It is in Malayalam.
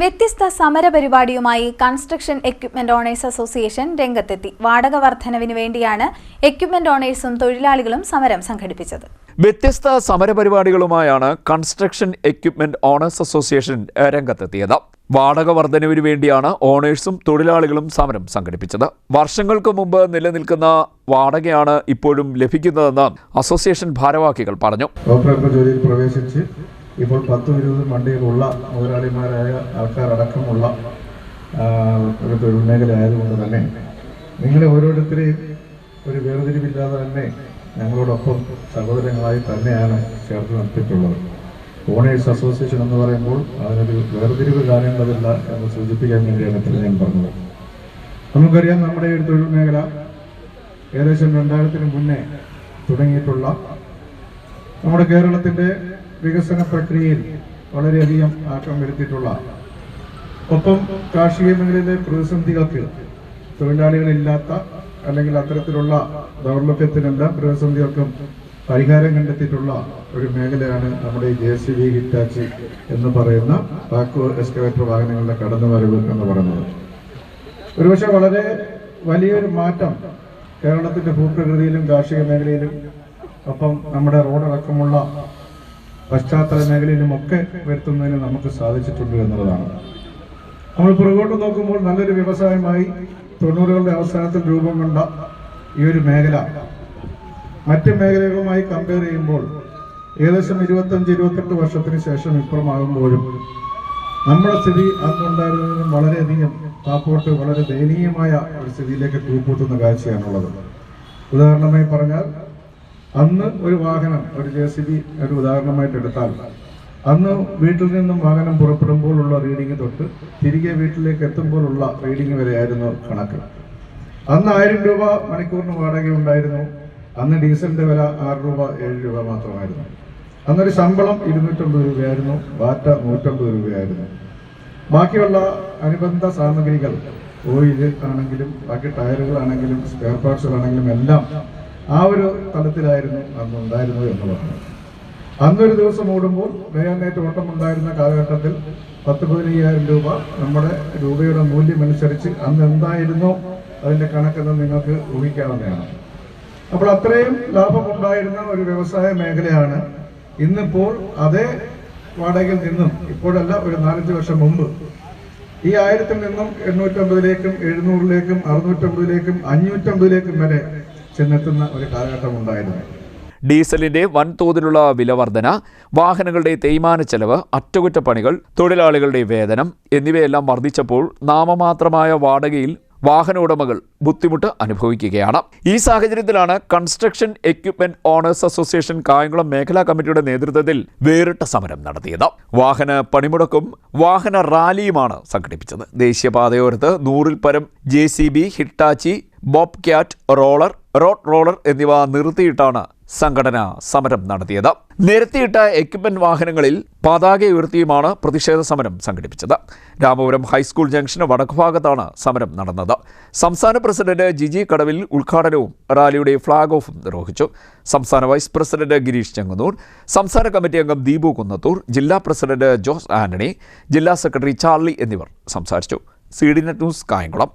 വ്യത്യസ്ത സമരപരിപാടിയുമായി കൺസ്ട്രക്ഷൻ എക്യുപ്മെന്റ് ഓണേഴ്സ് അസോസിയേഷൻ രംഗത്തെത്തി. വാടക വർധനവിന് വേണ്ടിയാണ് എക്യുപ്മെന്റ് ഓണേഴ്സും തൊഴിലാളികളും സമരം സംഘടിപ്പിച്ചത്. വ്യത്യസ്ത സമരപരിപാടികളുമായാണ് കൺസ്ട്രക്ഷൻ എക്യുപ്മെന്റ് ഓണേഴ്സ് അസോസിയേഷൻ രംഗത്തെത്തിയത്. വാടക വർധനവിന് വേണ്ടിയാണ് ഓണേഴ്സും തൊഴിലാളികളും സമരം സംഘടിപ്പിച്ചത്. വർഷങ്ങൾക്ക് മുമ്പ് നിലനിൽക്കുന്ന വാടകയാണ് ഇപ്പോഴും ലഭിക്കുന്നതെന്ന് അസോസിയേഷൻ ഭാരവാഹികൾ പറഞ്ഞു. ഇപ്പോൾ 10-20 വണ്ടികളുള്ള മുതലാളിമാരായ ആൾക്കാരടക്കമുള്ള ഒരു തൊഴിൽ മേഖല ആയതുകൊണ്ട് തന്നെ നിങ്ങളെ ഓരോരുത്തരെയും ഒരു വേർതിരിവില്ലാതെ തന്നെ ഞങ്ങളോടൊപ്പം സഹോദരങ്ങളായി തന്നെയാണ് ചേർത്ത് നിർത്തിയിട്ടുള്ളത്. ഓണേഴ്സ് അസോസിയേഷൻ എന്ന് പറയുമ്പോൾ അതിനൊരു വേർതിരിവ് കാണേണ്ടതില്ല എന്ന് സൂചിപ്പിക്കാൻ വേണ്ടിയാണ് ഇപ്പോൾ ഞാൻ പറഞ്ഞത്. നമുക്കറിയാം, നമ്മുടെ ഒരു തൊഴിൽ മേഖല ഏകദേശം 2000-ന് മുന്നേ തുടങ്ങിയിട്ടുള്ള നമ്മുടെ കേരളത്തിൻ്റെ വികസന പ്രക്രിയയിൽ വളരെയധികം ആക്കം വരുത്തിയിട്ടുള്ള, ഒപ്പം കാർഷിക മേഖലയിലെ പ്രതിസന്ധികൾക്ക് തൊഴിലാളികളില്ലാത്ത അല്ലെങ്കിൽ അത്തരത്തിലുള്ള ദൗർലഭ്യത്തിനെല്ലാം പ്രതിസന്ധികൾക്കും പരിഹാരം കണ്ടെത്തിയിട്ടുള്ള ഒരു മേഖലയാണ് നമ്മുടെ JCB, ഹിറ്റാച്ചി എന്ന് പറയുന്ന ബാക്ക് എക്സ്കവേറ്റർ വാഹനങ്ങളുടെ കടന്നുവരവ് എന്ന് പറയുന്നത്. ഒരുപക്ഷെ വളരെ വലിയൊരു മാറ്റം കേരളത്തിന്റെ ഭൂപ്രകൃതിയിലും കാർഷിക മേഖലയിലും ഒപ്പം നമ്മുടെ റോഡടക്കമുള്ള പശ്ചാത്തല മേഖലയിലുമൊക്കെ വരുത്തുന്നതിന് നമുക്ക് സാധിച്ചിട്ടുണ്ട് എന്നുള്ളതാണ്. നമ്മൾ പുറകോട്ട് നോക്കുമ്പോൾ നല്ലൊരു വ്യവസായമായി 90കളുടെ അവസാനത്തിൽ രൂപം കൊണ്ട ഈ ഒരു മേഖല മറ്റ് മേഖലകളുമായി കമ്പയർ ചെയ്യുമ്പോൾ ഏകദേശം 25-28 വർഷത്തിന് ശേഷം ഇപ്പുറമാകുമ്പോഴും നമ്മുടെ സ്ഥിതി അന്നുണ്ടായിരുന്നതിനും വളരെയധികം താപ്പോട്ട് വളരെ ദയനീയമായ ഒരു സ്ഥിതിയിലേക്ക് കൂപ്പൂട്ടുന്ന കാഴ്ചയാണുള്ളത്. ഉദാഹരണമായി പറഞ്ഞാൽ, അന്ന് ഒരു വാഹനം, ഒരു JCB ഒരു ഉദാഹരണമായിട്ട് എടുത്താൽ, അന്ന് വീട്ടിൽ നിന്നും വാഹനം പുറപ്പെടുമ്പോഴുള്ള റീഡിങ് തൊട്ട് തിരികെ വീട്ടിലേക്ക് എത്തുമ്പോഴുള്ള റീഡിങ് വരെയായിരുന്നു കണക്ക്. അന്ന് 1000 രൂപ മണിക്കൂറിന് വാടക ഉണ്ടായിരുന്നു. അന്ന് ഡീസലിന്റെ വില 6 രൂപ 7 രൂപ മാത്രമായിരുന്നു. അന്നൊരു ശമ്പളം 250 രൂപയായിരുന്നു. വാറ്റ 150 രൂപയായിരുന്നു. ബാക്കിയുള്ള അനുബന്ധ സാമഗ്രികൾ, ഓയിൽ ആണെങ്കിലും ബാക്കി ടയറുകളാണെങ്കിലും സ്പെയർ പാർട്സുകളാണെങ്കിലും എല്ലാം ആ ഒരു തലത്തിലായിരുന്നു അന്ന് ഉണ്ടായിരുന്നത് എന്ന് പറഞ്ഞു. അന്നൊരു ദിവസം ഓടുമ്പോൾ വേഗനേറ്റ് ഓട്ടം ഉണ്ടായിരുന്ന കാലഘട്ടത്തിൽ 10-15,000 രൂപ നമ്മുടെ രൂപയുടെ മൂല്യമനുസരിച്ച് അന്ന് എന്തായിരുന്നോ അതിൻ്റെ കണക്കെന്ന് നിങ്ങൾക്ക് ഊഹിക്കാവുന്നതാണ്. അപ്പോൾ അത്രയും ലാഭമുണ്ടായിരുന്ന ഒരു വ്യവസായ മേഖലയാണ് ഇന്നിപ്പോൾ അതേ വാടകയിൽ നിന്നും, ഇപ്പോഴല്ല, ഒരു 4-5 വർഷം മുമ്പ് ഈ 1000-ൽ നിന്നും 850-ലേക്കും 700-ലേക്കും 650-ലേക്കും 550-ലേക്കും വരെ ചെന്നെത്തുന്ന ഒരു കാലഘട്ടം ഉണ്ടായിരുന്നു. ഡീസലിന്റെ വൻതോതിലുള്ള വിലവർധന, വാഹനങ്ങളുടെ തേയ്മാന ചെലവ്, അറ്റകുറ്റപ്പണികൾ, തൊഴിലാളികളുടെ വേതനം എന്നിവയെല്ലാം വർദ്ധിച്ചപ്പോൾ നാമമാത്രമായ വാടകയിൽ വാഹന ഉടമകൾ ബുദ്ധിമുട്ട് അനുഭവിക്കുകയാണ്. ഈ സാഹചര്യത്തിലാണ് construction equipment owners association Kayamkulam മേഖലാ കമ്മിറ്റിയുടെ നേതൃത്വത്തിൽ വേറിട്ട സമരം നടത്തിയത്. വാഹന പണിമുടക്കും വാഹന റാലിയുമാണ് സംഘടിപ്പിച്ചത്. ദേശീയപാതയോരത്ത് 100-ൽ പരം JCB, Hitachi, Bob cat, road roller എന്നിവ നിർത്തിയിട്ടാണ് സംഘടന സമരം നടത്തിയത്. നിരത്തിയിട്ട എക്യുപ്മെന്റ് വാഹനങ്ങളിൽ പതാക ഉയർത്തിയുമാണ് പ്രതിഷേധ സമരം സംഘടിപ്പിച്ചത്. രാമപുരം ഹൈസ്കൂൾ ജംഗ്ഷന് വടക്കുഭാഗത്താണ് സമരം നടന്നത്. സംസ്ഥാന പ്രസിഡന്റ് ജിജി കടവിൽ ഉദ്ഘാടനവും റാലിയുടെ ഫ്ളാഗ് ഓഫും നിർവഹിച്ചു. സംസ്ഥാന വൈസ് പ്രസിഡന്റ് ഗിരീഷ് ചെങ്ങന്നൂർ, സംസ്ഥാന കമ്മിറ്റി അംഗം ദീപു കുന്നത്തൂർ, ജില്ലാ പ്രസിഡന്റ് ജോസ് ആന്റണി, ജില്ലാ സെക്രട്ടറി ചാർലി എന്നിവർ സംസാരിച്ചു. CDNet news, Kayamkulam.